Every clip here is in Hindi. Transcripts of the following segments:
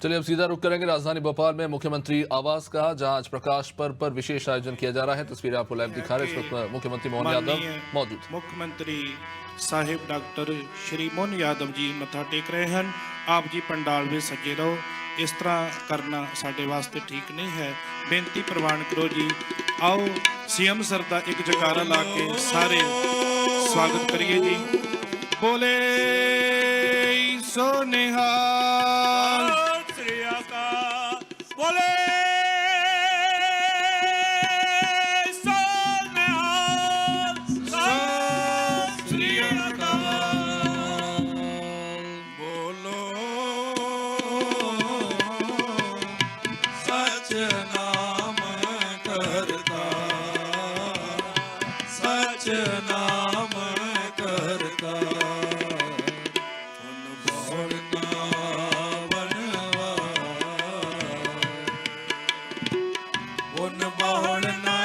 चलिए अब सीधा रुख करेंगे राजधानी भोपाल में मुख्यमंत्री आवास का, जहां आज प्रकाश पर्व पर विशेष आयोजन किया जा रहा है। तस्वीरें आपको लाइव दिखा रहे हैं। इस वक्त मुख्यमंत्री मोहन यादव मौजूद। मुख्यमंत्री साहिब डॉक्टर श्री मोहन यादव जी मत्था टेक रहे हैं। आप जी पंडाल में सजे रहो, इस तरह करना साडे वास्ते ठीक नहीं है। बेनती प्रवान करो जी। आओ सीएम सर का एक जयकारा ला के सारे स्वागत करिए जी। बोले सो निहाल, बोले बोलो सच नाम करता, सच नाम करता, उन बहुना बनवा, उन बहुना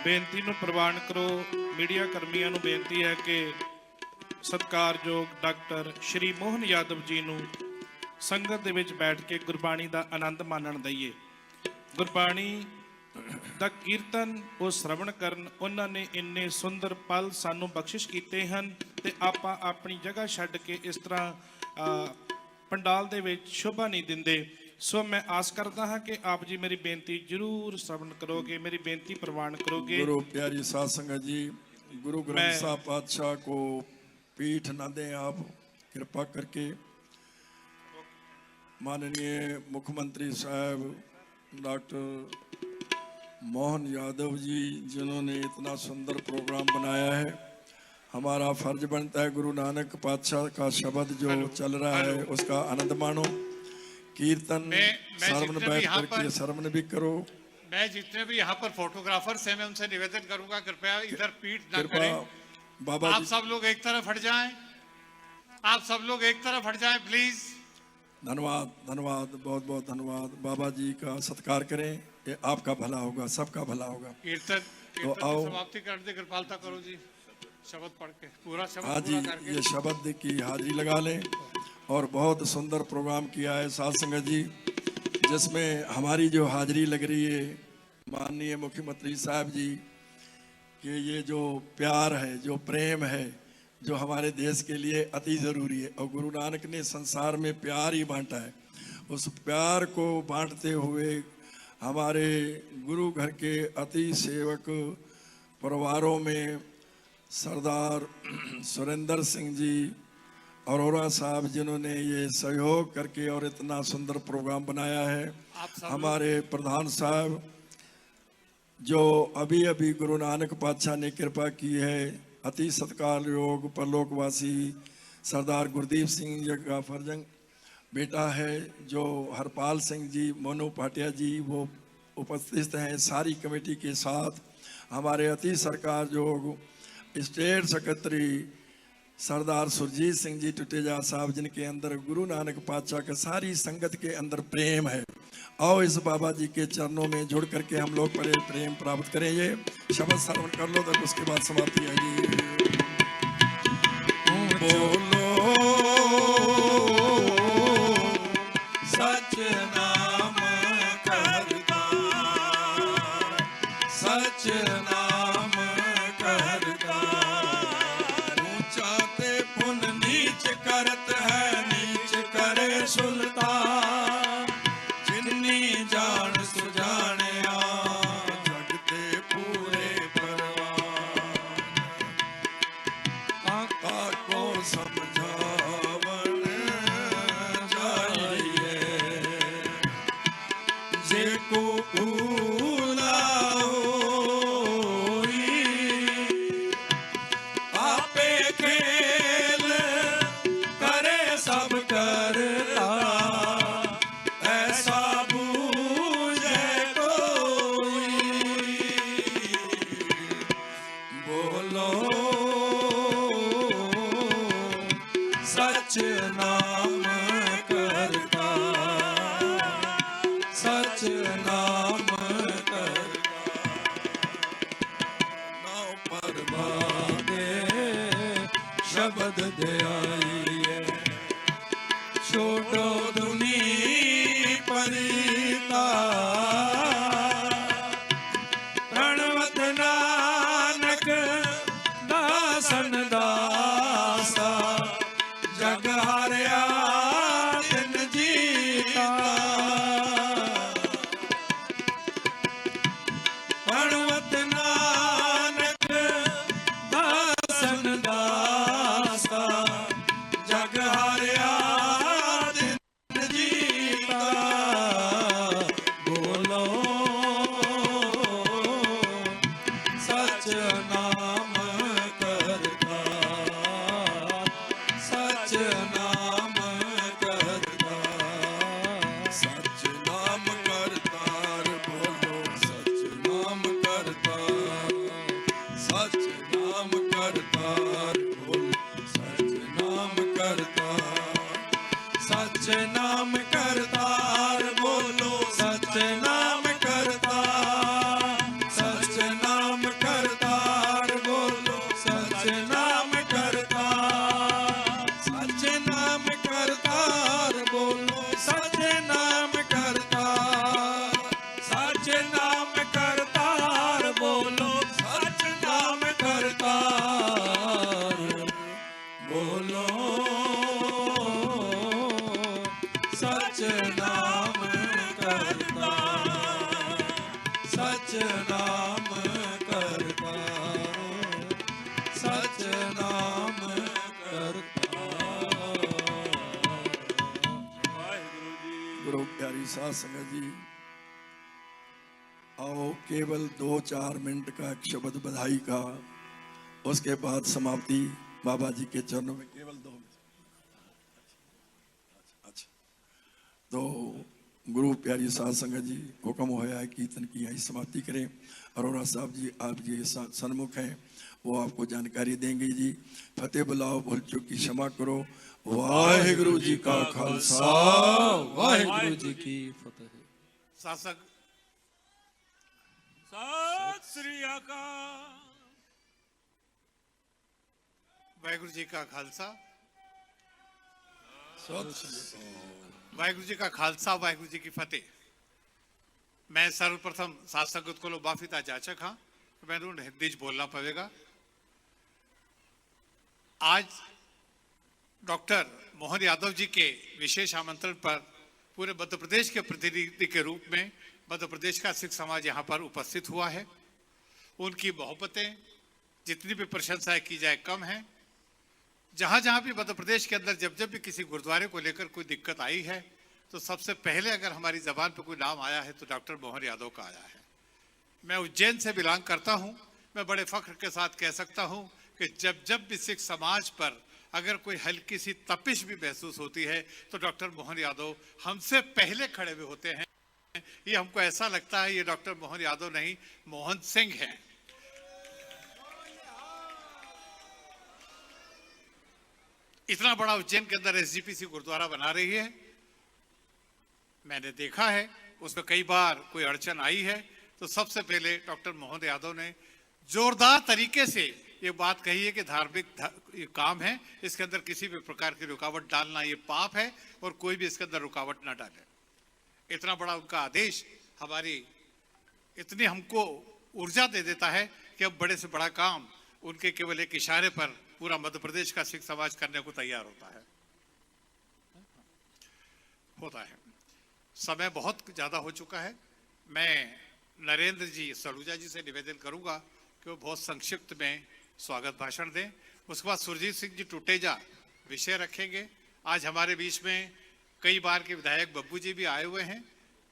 बेनती ਨੂੰ ਪ੍ਰਵਾਨ ਕਰੋ। मीडिया कर्मियों ਨੂੰ बेनती है कि सत्कारयोग डॉक्टर श्री मोहन यादव जी ਨੂੰ संगत ਦੇ ਵਿੱਚ बैठ के गुरबाणी ਦਾ आनंद मानਣ दईए। गुरबाणी ਦਾ ਕੀਰਤਨ ਉਹ श्रवण ਕਰਨ, ਉਹਨਾਂ ਨੇ ਇੰਨੇ ਸੁੰਦਰ ਪਲ ਸਾਨੂੰ ਬਖਸ਼ਿਸ਼ ਕੀਤੇ ਹਨ ਤੇ ਆਪਾਂ ਆਪਣੀ ਜਗ੍ਹਾ ਛੱਡ ਕੇ ਇਸ ਤਰ੍ਹਾਂ पंडाल ਦੇ ਵਿੱਚ ਸ਼ੋਭਾ ਨਹੀਂ ਦਿੰਦੇ। सो मैं आस करता हाँ कि आप जी मेरी बेनती जरूर श्रवण करोगे, मेरी बेनती प्रवान करोगे। गुरु प्यारी साध संगत जी, गुरु ग्रंथ साहब पातशाह को पीठ न दें आप कृपा करके। माननीय मुख्यमंत्री साहब डॉक्टर मोहन यादव जी, जिन्होंने इतना सुंदर प्रोग्राम बनाया है, हमारा फर्ज बनता है गुरु नानक पातशाह का शब्द जो चल रहा है उसका आनंद मानो। कीर्तन श्रवण बैठ करके श्रवण भी करो। मैं जितने भी यहाँ पर फोटोग्राफर्स हैं, मैं उनसे निवेदन करूंगा कृपया इधर पीठ ना करें। बाबा आप सब लोग एक तरफ हट जाएं, आप सब लोग एक तरफ हट जाएं प्लीज। धन्यवाद, धन्यवाद, बहुत बहुत धन्यवाद। बाबा जी का सत्कार करें, ये आपका भला होगा, सबका भला होगा। कीर्तन तो आओ समाप्ति कर दे, कृपालता करो जी, शब्द पढ़ के पूरा शब्द हाँ जी, ये शब्द की हाजिरी लगा लें। और बहुत सुंदर प्रोग्राम किया है साध संगत जी, जिसमें हमारी जो हाजिरी लग रही है माननीय मुख्यमंत्री साहब जी कि ये जो प्यार है, जो प्रेम है, जो हमारे देश के लिए अति ज़रूरी है। और गुरु नानक ने संसार में प्यार ही बांटा है। उस प्यार को बांटते हुए हमारे गुरु घर के अति सेवक परिवारों में सरदार सुरेंद्र सिंह जी अरोरा साहब, जिन्होंने ये सहयोग करके और इतना सुंदर प्रोग्राम बनाया है। हमारे प्रधान साहब जो अभी अभी गुरु नानक पातशाह ने कृपा की है, अति सत्कार योग परलोकवासी सरदार गुरदीप सिंह जी का फर्जंग बेटा है, जो हरपाल सिंह जी, मोनू भाटिया जी, वो उपस्थित हैं सारी कमेटी के साथ। हमारे अति सरकार योग स्टेट सेक्रेटरी सरदार सुरजीत सिंह जी टुटेजा साहब, जिनके अंदर गुरु नानक पातशाह के सारी संगत के अंदर प्रेम है। आओ इस बाबा जी के चरणों में जुड़ करके हम लोग बड़े प्रेम प्राप्त करें। ये शब्द श्रवण कर लो, तक उसके बाद समाप्ति आएगी। बोलो सच नाम करता, सच नाम करता, करत है नीच करे सुल्तान, जिन्नी जान सुजानिया जगते पूरे परवान, आका को समझावन जाइए, जे को भूला होई आपे खेल सब करता, ऐसा बूझे कोई। बोलो प्रभाते शब्द दे आइए छोटो दुनी परिता प्रणवत नानक दासन दासा जग हारिया तिन जीता प्रणवत नानक दासन दासा जग हारिया तिन जीता बोलो सच नाम करता सच नाम करता सच नाम करतार बोलो सच नाम करतार सच नाम करतार बोलो सच नाम करतार सच नाम करतार बोलो सच नाम करतार सच नाम करतार बोलो सच नाम करतार सच नाम करतार बोलो सच नाम करतार सच नाम करतार बोलो सच नाम करतार बोलो सच नाम करतार सच नाम करतार सच नाम करतार गुरु प्यारी साध संगत जी आओ केवल 2-4 मिनट का एक शब्द बधाई का उसके बाद समाप्ति बाबा जी के चरणों में केवल 2 मिनट अच्छा तो गुरु प्यारी साध संगत जी हुक्म होया है कीर्तन की यही समाप्ति करें। अरोड़ा साहब जी आप जी सन्मुख हैं वो आपको जानकारी देंगे जी। फतेह बुलाओ भूल चूक की क्षमा करो। वाहिगुरु जी का खालसा वाहिगुरु जी की फतेह। शासक सत श्री अकाल। वाहिगुरु जी का खालसा वाहिगुरु जी का खालसा वाहिगुरु जी की फतेह। मैं सर्वप्रथम साध संगत को माफीता जाचक हाँ मैंने हिंदी बोलना पड़ेगा। आज डॉक्टर मोहन यादव जी के विशेष आमंत्रण पर पूरे मध्य प्रदेश के प्रतिनिधि के रूप में मध्य प्रदेश का सिख समाज यहाँ पर उपस्थित हुआ है। उनकी मोहब्बतें जितनी भी प्रशंसाएं की जाए कम है। जहाँ जहाँ भी मध्य प्रदेश के अंदर जब जब भी किसी गुरुद्वारे को लेकर कोई दिक्कत आई है तो सबसे पहले अगर हमारी जबान पर कोई नाम आया है तो डॉक्टर मोहन यादव का आया है। मैं उज्जैन से बिलोंग करता हूँ। मैं बड़े फख्र के साथ कह सकता हूँ कि जब जब भी सिख समाज पर अगर कोई हल्की सी तपिश भी महसूस होती है तो डॉक्टर मोहन यादव हमसे पहले खड़े हुए होते हैं। ये हमको ऐसा लगता है ये डॉक्टर मोहन यादव नहीं मोहन सिंह हैं। इतना बड़ा उज्जैन के अंदर एसजीपीसी गुरुद्वारा बना रही है। मैंने देखा है उसमें कई बार कोई अड़चन आई है तो सबसे पहले डॉक्टर मोहन यादव ने जोरदार तरीके से ये बात कही है कि धार्मिक ये काम है, इसके अंदर किसी भी प्रकार की रुकावट डालना ये पाप है और कोई भी इसके अंदर रुकावट ना डाले। इतना बड़ा उनका आदेश हमारी इतनी हमको ऊर्जा दे देता है कि अब बड़े से बड़ा काम उनके केवल एक इशारे पर पूरा मध्य प्रदेश का सिख समाज करने को तैयार होता है। समय बहुत ज्यादा हो चुका है। मैं नरेंद्र जी सलूजा जी से निवेदन करूंगा कि वो बहुत संक्षिप्त में स्वागत भाषण दें। उसके बाद सुरजीत सिंह जी टुटेजा विषय रखेंगे। आज हमारे बीच में कई बार के विधायक बब्बू जी भी आए हुए हैं।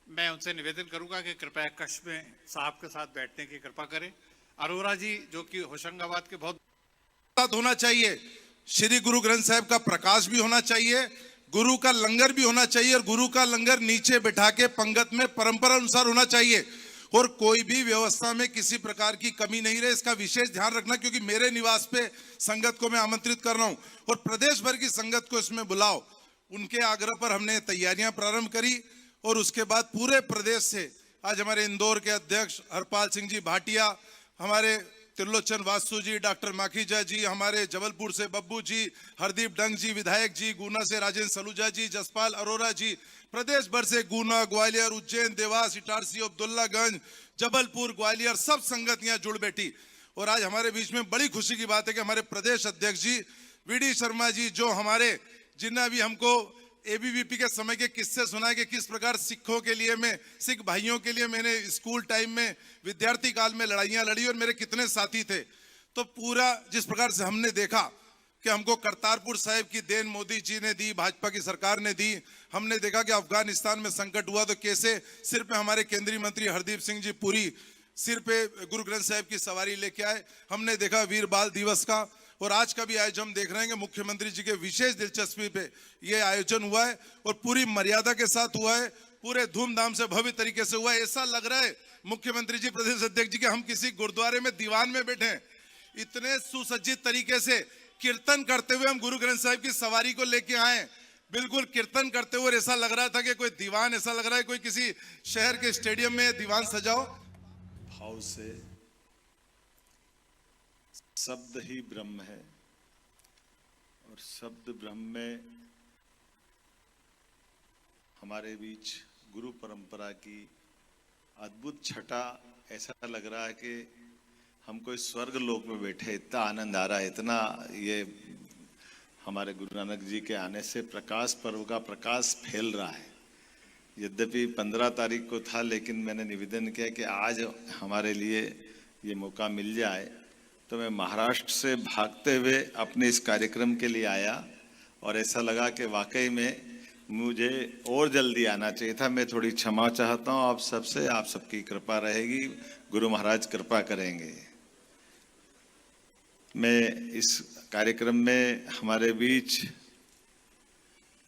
मैं उनसे निवेदन करूंगा कि कृपया कक्ष में साहब के साथ बैठने की कृपा करें। अरोड़ा जी जो कि होशंगाबाद के बहुत होना चाहिए, श्री गुरु ग्रंथ साहिब का प्रकाश भी होना चाहिए, गुरु का लंगर भी होना चाहिए और गुरु का लंगर नीचे बिठा के पंगत में परंपरा अनुसार होना चाहिए और कोई भी व्यवस्था में किसी प्रकार की कमी नहीं रहे। इसका विशेष ध्यान रखना क्योंकि मेरे निवास पे संगत को मैं आमंत्रित कर रहा हूं और प्रदेश भर की संगत को इसमें बुलाओ। उनके आग्रह पर हमने तैयारियां प्रारंभ करी और उसके बाद पूरे प्रदेश से आज हमारे इंदौर के अध्यक्ष हरपाल सिंह जी भाटिया, हमारे त्रिलोचन वासु जी, डॉक्टर माखीजा जी, हमारे जबलपुर से बब्बू जी, हरदीप डंग जी विधायक जी, गुना से राजेंद्र सलूजा जी, जसपाल अरोरा जी, प्रदेश भर से गुना, ग्वालियर, उज्जैन, देवास, इटारसी, अब्दुल्लागंज, जबलपुर, ग्वालियर, सब संगत यहाँ जुड़ बैठी। और आज हमारे बीच में बड़ी खुशी की बात है कि हमारे प्रदेश अध्यक्ष जी वीडी शर्मा जी, जो हमारे जिन्हें भी हमको एबीवीपी के समय के किस्से सुनाए कि किस प्रकार सिखों के लिए मैं, सिख भाइयों के लिए मैंने स्कूल टाइम में, विद्यार्थी काल में लड़ाइयां लड़ी और मेरे कितने साथी थे। तो पूरा जिस प्रकार से हमने देखा कि हमको करतारपुर साहिब की देन मोदी जी ने दी, भाजपा की सरकार ने दी। हमने देखा कि अफगानिस्तान में संकट हुआ तो कैसे सिर पे हमारे केंद्रीय मंत्री हरदीप सिंह जी पूरी सिर पे गुरु ग्रंथ साहिब की सवारी लेके आए। हमने देखा वीर बाल दिवस का, और आज का भी आयोजन हम देख रहे हैं कि मुख्यमंत्री जी के विशेष दिलचस्पी पे ये आयोजन हुआ है और पूरी मर्यादा के साथ हुआ है, पूरे धूमधाम से भव्य तरीके से हुआ है। ऐसा लग रहा है मुख्यमंत्री जी, प्रदेश अध्यक्ष जी के हम किसी गुरुद्वारे में दीवान में बैठे हैं। इतने सुसज्जित तरीके से कीर्तन करते हुए हम गुरु ग्रंथ साहिब की सवारी को लेके आए, बिल्कुल कीर्तन करते हुए। ऐसा लग रहा था कि कोई दीवान, ऐसा लग रहा है कोई किसी शहर के स्टेडियम में दीवान सजाओ। भाव से शब्द ही ब्रह्म है और शब्द ब्रह्म में हमारे बीच गुरु परंपरा की अद्भुत छटा। ऐसा लग रहा है कि हम कोई स्वर्ग लोक में बैठे, इतना आनंद आ रहा है, इतना ये हमारे गुरु नानक जी के आने से प्रकाश पर्व का प्रकाश फैल रहा है। यद्यपि 15 तारीख को था, लेकिन मैंने निवेदन किया कि आज हमारे लिए ये मौका मिल जाए, तो मैं महाराष्ट्र से भागते हुए अपने इस कार्यक्रम के लिए आया और ऐसा लगा कि वाकई में मुझे और जल्दी आना चाहिए था। मैं थोड़ी क्षमा चाहता हूँ आप सबसे, आप सबकी कृपा रहेगी, गुरु महाराज कृपा करेंगे। मैं इस कार्यक्रम में हमारे बीच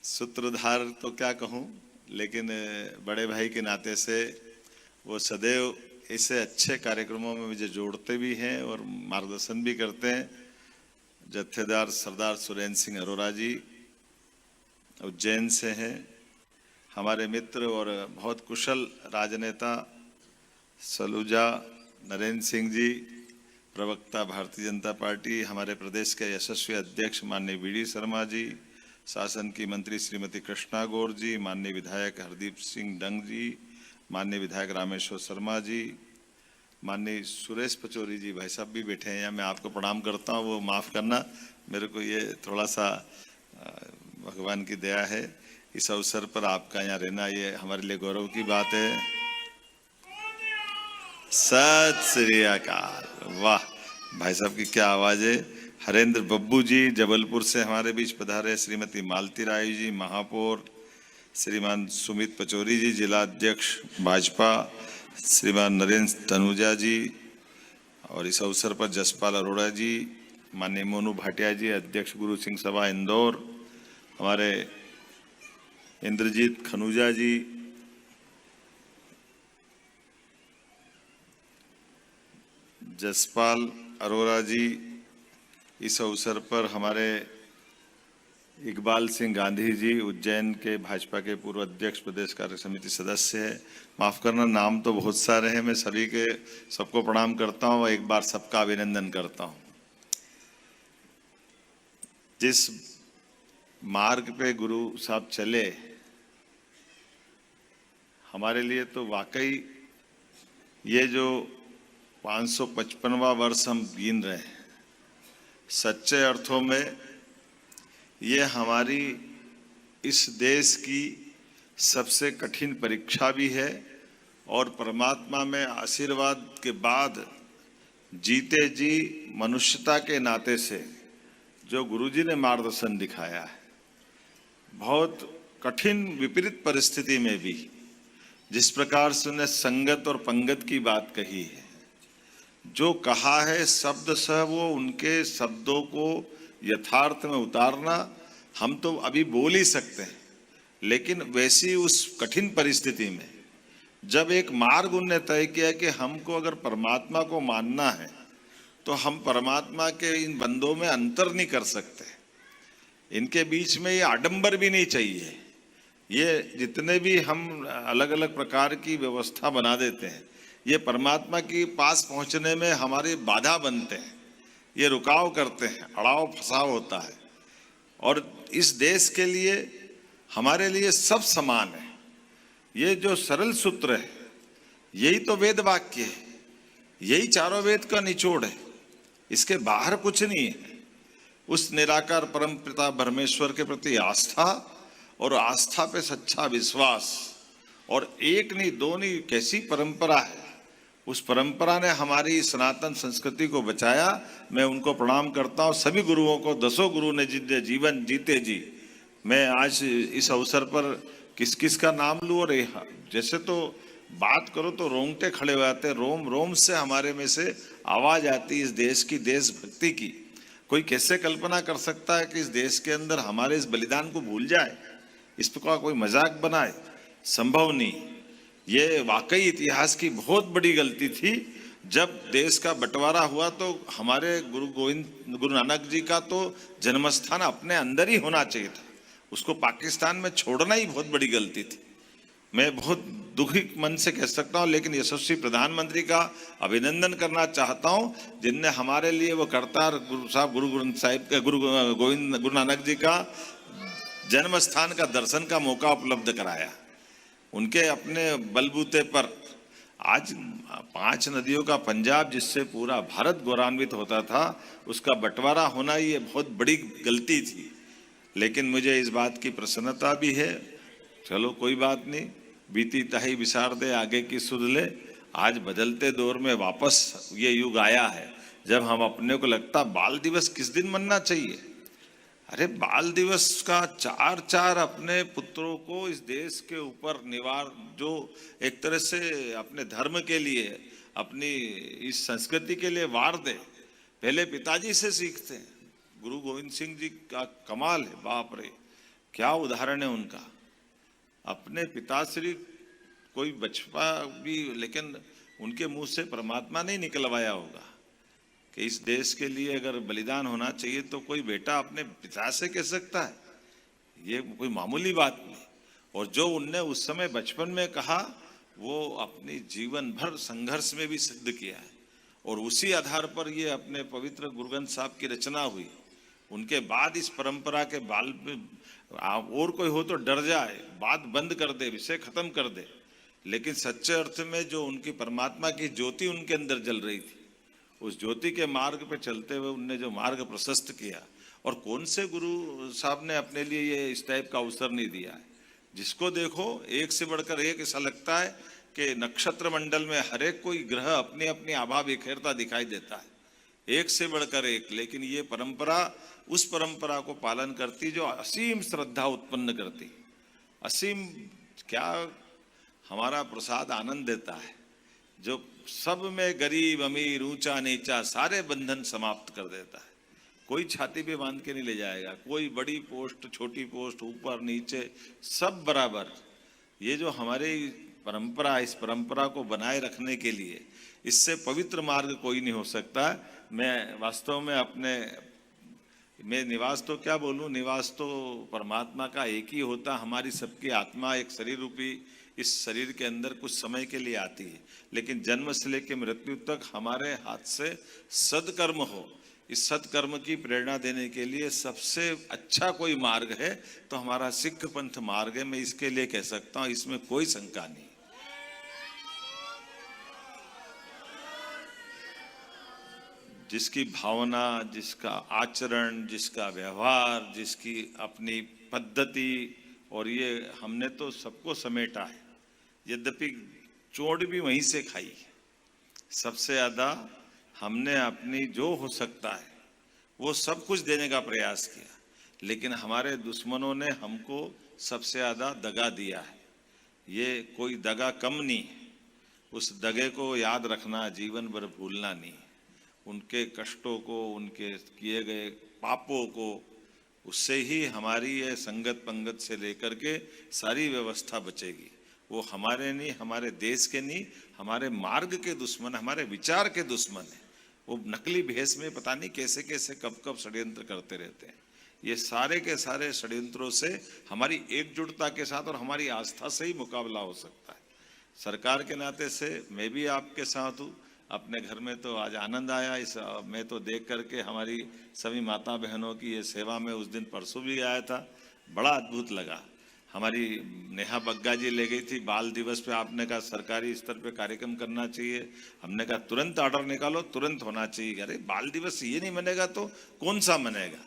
सूत्रधार तो क्या कहूँ, लेकिन बड़े भाई के नाते से वो सदैव ऐसे अच्छे कार्यक्रमों में मुझे जोड़ते भी हैं और मार्गदर्शन भी करते हैं। जत्थेदार सरदार सुरेंद्र सिंह अरोरा जी उज्जैन से हैं, हमारे मित्र और बहुत कुशल राजनेता सलूजा नरेंद्र सिंह जी, प्रवक्ता भारतीय जनता पार्टी, हमारे प्रदेश के यशस्वी अध्यक्ष माननीय वीडी शर्मा जी, शासन की मंत्री श्रीमती कृष्णा गौर जी, माननीय विधायक हरदीप सिंह डंग जी, माननीय विधायक रामेश्वर शर्मा जी, माननीय सुरेश पचौरी जी, भाई साहब भी बैठे हैं यहाँ, मैं आपको प्रणाम करता हूँ, वो माफ़ करना, मेरे को ये थोड़ा सा भगवान की दया है। इस अवसर पर आपका यहाँ रहना ये हमारे लिए गौरव की बात है। सत श्री अकाल। वाह, भाई साहब की क्या आवाज़ है। हरेंद्र बब्बू जी जबलपुर से हमारे बीच पधारे, श्रीमती मालती राय जी महापौर, श्रीमान सुमित पचौरी जी जिला अध्यक्ष भाजपा, श्रीमान नरेंद्र तनुजा जी, और इस अवसर पर जसपाल अरोड़ा जी, माननीय मोनू भाटिया जी अध्यक्ष गुरु सिंह सभा इंदौर, हमारे इंद्रजीत खनूजा जी, जसपाल अरोड़ा जी, इस अवसर पर हमारे इकबाल सिंह गांधी जी उज्जैन के भाजपा के पूर्व अध्यक्ष प्रदेश कार्य समिति सदस्य है। माफ करना, नाम तो बहुत सारे हैं, मैं सभी के सबको प्रणाम करता हूँ, एक बार सबका अभिनंदन करता हूँ। जिस मार्ग पे गुरु साहब चले, हमारे लिए तो वाकई ये जो 555वां वर्ष हम गिन रहे हैं, सच्चे अर्थों में ये हमारी इस देश की सबसे कठिन परीक्षा भी है, और परमात्मा में आशीर्वाद के बाद जीते जी मनुष्यता के नाते से जो गुरुजी ने मार्गदर्शन दिखाया है, बहुत कठिन विपरीत परिस्थिति में भी जिस प्रकार से उन्हें संगत और पंगत की बात कही है, जो कहा है शब्द सह वो उनके शब्दों को यथार्थ में उतारना हम तो अभी बोल ही सकते हैं, लेकिन वैसी उस कठिन परिस्थिति में जब एक मार्ग उन्होंने तय किया कि हमको अगर परमात्मा को मानना है तो हम परमात्मा के इन बंदों में अंतर नहीं कर सकते, इनके बीच में ये आडंबर भी नहीं चाहिए। ये जितने भी हम अलग अलग प्रकार की व्यवस्था बना देते हैं, ये परमात्मा के पास पहुंचने में हमारी बाधा बनते हैं, ये रुकाव करते हैं, अड़ाव फसाव होता है। और इस देश के लिए हमारे लिए सब समान है। ये जो सरल सूत्र है यही तो वेद वाक्य है, यही चारों वेद का निचोड़ है, इसके बाहर कुछ नहीं है। उस निराकार परम पिता परमेश्वर के प्रति आस्था और आस्था पे सच्चा विश्वास, और एक नहीं दो नहीं, कैसी परंपरा है, उस परंपरा ने हमारी सनातन संस्कृति को बचाया। मैं उनको प्रणाम करता हूँ, सभी गुरुओं को, 10 गुरु ने जिनने जीवन जीते जी। मैं आज इस अवसर पर किस किस का नाम लूँ, और जैसे तो बात करो तो रोंगटे खड़े हो जाते, रोम रोम से हमारे में से आवाज आती इस देश की, देशभक्ति की। कोई कैसे कल्पना कर सकता है कि इस देश के अंदर हमारे इस बलिदान को भूल जाए, इस पर कोई मजाक बनाए? संभव नहीं। ये वाकई इतिहास की बहुत बड़ी गलती थी। जब देश का बंटवारा हुआ तो हमारे गुरु नानक जी का तो जन्मस्थान अपने अंदर ही होना चाहिए था, उसको पाकिस्तान में छोड़ना ही बहुत बड़ी गलती थी। मैं बहुत दुखी मन से कह सकता हूं, लेकिन यशस्वी प्रधानमंत्री का अभिनंदन करना चाहता हूं, जिनने हमारे लिए वो करतार गुरु नानक जी का जन्म स्थान का दर्शन का मौका उपलब्ध कराया। उनके अपने बलबूते पर आज 5 नदियों का पंजाब, जिससे पूरा भारत गौरवान्वित होता था, उसका बंटवारा होना ये बहुत बड़ी गलती थी। लेकिन मुझे इस बात की प्रसन्नता भी है, चलो कोई बात नहीं, बीती ताही विसार दे आगे की सुध ले। आज बदलते दौर में वापस ये युग आया है जब हम अपने को लगता बाल दिवस किस दिन मनना चाहिए। अरे बाल दिवस का 4 अपने पुत्रों को इस देश के ऊपर निवार, जो एक तरह से अपने धर्म के लिए, अपनी इस संस्कृति के लिए वार दे। पहले पिताजी से सीखते हैं। गुरु गोविंद सिंह जी का कमाल है, बाप रे क्या उदाहरण है उनका। अपने पिताश्री कोई बचपा भी, लेकिन उनके मुंह से परमात्मा नहीं निकलवाया होगा कि इस देश के लिए अगर बलिदान होना चाहिए तो कोई बेटा अपने पिता से कह सकता है? ये कोई मामूली बात नहीं। और जो उनने उस समय बचपन में कहा वो अपनी जीवन भर संघर्ष में भी सिद्ध किया है, और उसी आधार पर ये अपने पवित्र गुरु ग्रंथ साहब की रचना हुई। उनके बाद इस परंपरा के बाल में और कोई हो तो डर जाए, बात बंद कर दे, विषय खत्म कर दे। लेकिन सच्चे अर्थ में जो उनकी परमात्मा की ज्योति उनके अंदर जल रही थी, उस ज्योति के मार्ग पे चलते हुए उनने जो मार्ग प्रशस्त किया, और कौन से गुरु साहब ने अपने लिए ये इस टाइप का अवसर नहीं दिया है। जिसको देखो एक से बढ़कर एक, ऐसा लगता है कि नक्षत्र मंडल में हर एक कोई ग्रह अपनी अपनी आभा बिखेरता दिखाई देता है, एक से बढ़कर एक। लेकिन ये परंपरा उस परंपरा को पालन करती जो असीम श्रद्धा उत्पन्न करती, असीम क्या हमारा प्रसाद आनंद देता है, जो सब में गरीब अमीर ऊंचा नीचा सारे बंधन समाप्त कर देता है। कोई छाती पे बांध के नहीं ले जाएगा, कोई बड़ी पोस्ट छोटी पोस्ट ऊपर नीचे सब बराबर। ये जो हमारी परंपरा, इस परंपरा को बनाए रखने के लिए इससे पवित्र मार्ग कोई नहीं हो सकता। मैं वास्तव में मैं निवास तो क्या बोलूं, निवास तो परमात्मा का एक ही होता। हमारी सबकी आत्मा एक शरीर रूपी इस शरीर के अंदर कुछ समय के लिए आती है, लेकिन जन्म से लेकर मृत्यु तक हमारे हाथ से सदकर्म हो, इस सत्कर्म की प्रेरणा देने के लिए सबसे अच्छा कोई मार्ग है तो हमारा सिख पंथ मार्ग है। मैं इसके लिए कह सकता हूं, इसमें कोई शंका नहीं। जिसकी भावना, जिसका आचरण, जिसका व्यवहार, जिसकी अपनी पद्धति, और ये हमने तो सबको समेटा है। यद्यपि चोट भी वहीं से खाई, सबसे ज्यादा हमने अपनी जो हो सकता है वो सब कुछ देने का प्रयास किया, लेकिन हमारे दुश्मनों ने हमको सबसे ज्यादा दगा दिया है। ये कोई दगा कम नहीं, उस दगे को याद रखना, जीवन भर भूलना नहीं। उनके कष्टों को, उनके किए गए पापों को, उससे ही हमारी ये संगत पंगत से लेकर के सारी व्यवस्था बचेगी। वो हमारे नहीं, हमारे देश के नहीं, हमारे मार्ग के दुश्मन, हमारे विचार के दुश्मन है। वो नकली भेष में पता नहीं कैसे कैसे कब कब षड्यंत्र करते रहते हैं। ये सारे के सारे षड्यंत्रों से हमारी एकजुटता के साथ और हमारी आस्था से ही मुकाबला हो सकता है। सरकार के नाते से मैं भी आपके साथ हूँ। अपने घर में तो आज आनंद आया इस मैं तो देख करके हमारी सभी माता बहनों की ये सेवा में उस दिन परसों भी आया था, बड़ा अद्भुत लगा। हमारी नेहा बग्गा जी ले गई थी बाल दिवस पे, आपने कहा सरकारी स्तर पे कार्यक्रम करना चाहिए। हमने कहा तुरंत ऑर्डर निकालो, तुरंत होना चाहिए। अरे बाल दिवस ये नहीं मनेगा तो कौन सा मनेगा।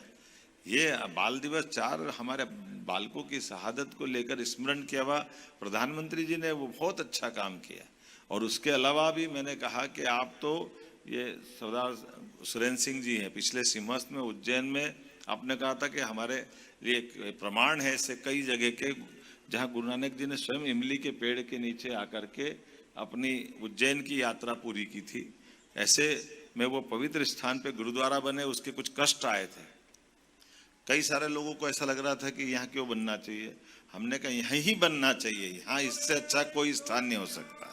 ये बाल दिवस 4 हमारे बालकों की शहादत को लेकर स्मरण किया हुआ प्रधानमंत्री जी ने, वो बहुत अच्छा काम किया। और उसके अलावा भी मैंने कहा कि आप तो ये सरदार सुरेंद्र सिंह जी हैं, पिछले सिंहस्थ में उज्जैन में आपने कहा था कि हमारे लिए प्रमाण है ऐसे कई जगह के जहाँ गुरु नानक जी ने स्वयं इमली के पेड़ के नीचे आकर के अपनी उज्जैन की यात्रा पूरी की थी। ऐसे में वो पवित्र स्थान पे गुरुद्वारा बने, उसके कुछ कष्ट आए थे। कई सारे लोगों को ऐसा लग रहा था कि यहाँ क्यों बनना चाहिए। हमने कहा यहीं ही बनना चाहिए, यहाँ इससे अच्छा कोई स्थान नहीं हो सकता।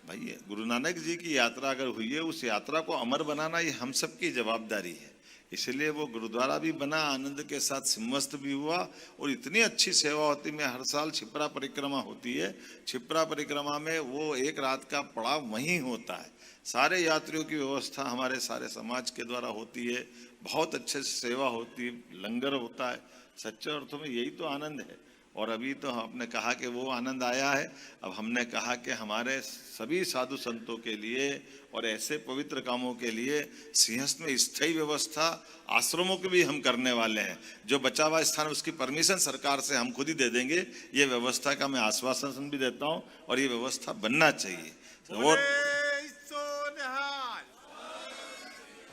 भाई गुरु नानक जी की यात्रा अगर हुई है, उस यात्रा को अमर बनाना ये हम सबकी जवाबदारी है। इसलिए वो गुरुद्वारा भी बना, आनंद के साथ सिंहस्थ भी हुआ और इतनी अच्छी सेवा होती। मैं हर साल छिपरा परिक्रमा होती है, छिपरा परिक्रमा में वो एक रात का पड़ाव वहीं होता है। सारे यात्रियों की व्यवस्था हमारे सारे समाज के द्वारा होती है, बहुत अच्छे से सेवा होती है, लंगर होता है। सच्चे अर्थों में यही तो आनंद है। और अभी तो आपने कहा कि वो आनंद आया है। अब हमने कहा कि हमारे सभी साधु संतों के लिए और ऐसे पवित्र कामों के लिए सिंहस्थ में स्थायी व्यवस्था आश्रमों की भी हम करने वाले हैं। जो बचा हुआ स्थान उसकी परमिशन सरकार से हम खुद ही दे देंगे। ये व्यवस्था का मैं आश्वासन भी देता हूँ और ये व्यवस्था बनना चाहिए।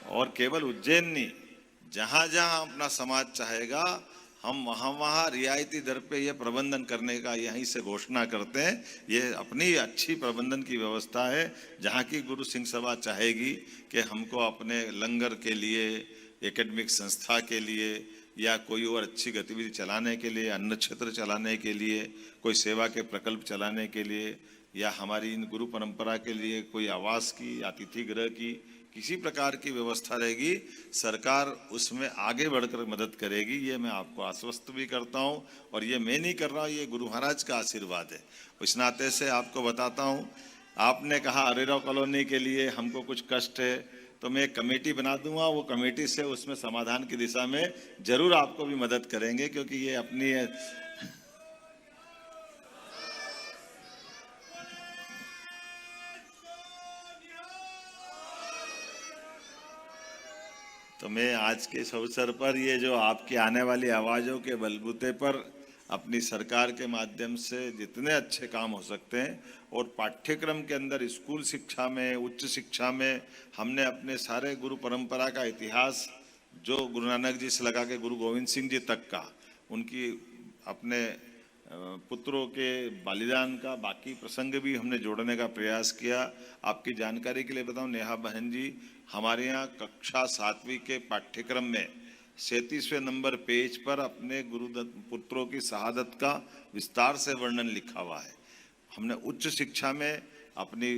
और केवल उज्जैन नहीं, जहां जहां अपना समाज चाहेगा हम वहां रियायती दर पे ये प्रबंधन करने का यहीं से घोषणा करते हैं। ये अपनी अच्छी प्रबंधन की व्यवस्था है। जहां की गुरु सिंह सभा चाहेगी कि हमको अपने लंगर के लिए, एकेडमिक संस्था के लिए या कोई और अच्छी गतिविधि चलाने के लिए, अन्न क्षेत्र चलाने के लिए, कोई सेवा के प्रकल्प चलाने के लिए या हमारी इन गुरु परंपरा के लिए कोई आवास की, अतिथि गृह की, किसी प्रकार की व्यवस्था रहेगी, सरकार उसमें आगे बढ़कर मदद करेगी। ये मैं आपको आश्वस्त भी करता हूँ। और ये मैं नहीं कर रहा हूँ, ये गुरु महाराज का आशीर्वाद है। इस नाते से आपको बताता हूँ, आपने कहा अरेराव कॉलोनी के लिए हमको कुछ कष्ट है, तो मैं एक कमेटी बना दूंगा। वो कमेटी से उसमें समाधान की दिशा में जरूर आपको भी मदद करेंगे, क्योंकि ये अपनी तो मैं आज के इस अवसर पर ये जो आपकी आने वाली आवाज़ों के बलबूते पर अपनी सरकार के माध्यम से जितने अच्छे काम हो सकते हैं और पाठ्यक्रम के अंदर स्कूल शिक्षा में, उच्च शिक्षा में हमने अपने सारे गुरु परंपरा का इतिहास, जो गुरु नानक जी से लगा के गुरु गोविंद सिंह जी तक का, उनकी अपने पुत्रों के बलिदान का बाकी प्रसंग भी हमने जोड़ने का प्रयास किया। आपकी जानकारी के लिए बताऊं, नेहा बहन जी, हमारे यहाँ कक्षा 7वीं के पाठ्यक्रम में 37वें नंबर पेज पर अपने पुत्रों की शहादत का विस्तार से वर्णन लिखा हुआ है। हमने उच्च शिक्षा में अपनी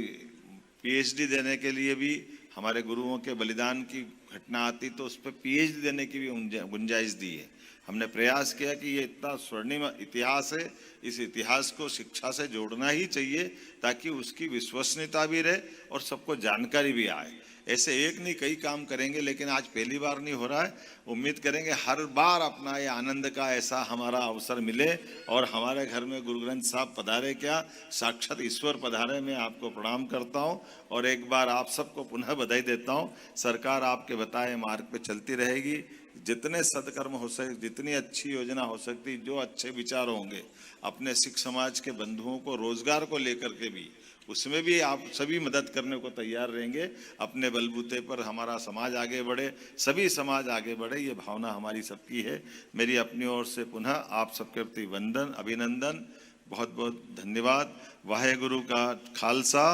पीएचडी देने के लिए भी हमारे गुरुओं के बलिदान की घटना आती तो उस पर पीएचडी देने की भी गुंजाइश दी है। हमने प्रयास किया कि ये इतना स्वर्णिम इतिहास है, इस इतिहास को शिक्षा से जोड़ना ही चाहिए ताकि उसकी विश्वसनीयता भी रहे और सबको जानकारी भी आए। ऐसे एक नहीं कई काम करेंगे, लेकिन आज पहली बार नहीं हो रहा है। उम्मीद करेंगे हर बार अपना ये आनंद का ऐसा हमारा अवसर मिले और हमारे घर में गुरु ग्रंथ साहब पधारे, क्या साक्षात ईश्वर पधारे। मैं आपको प्रणाम करता हूँ और एक बार आप सबको पुनः बधाई देता हूँ। सरकार आपके बताए मार्ग पे चलती रहेगी। जितने सदकर्म हो सके, जितनी अच्छी योजना हो सकती, जो अच्छे विचार होंगे अपने सिख समाज के बंधुओं को रोजगार को लेकर के भी, उसमें भी आप सभी मदद करने को तैयार रहेंगे। अपने बलबूते पर हमारा समाज आगे बढ़े, सभी समाज आगे बढ़े, ये भावना हमारी सबकी है। मेरी अपनी ओर से पुनः आप सबके प्रति वंदन, अभिनंदन, बहुत बहुत धन्यवाद। वाहे गुरु का खालसा।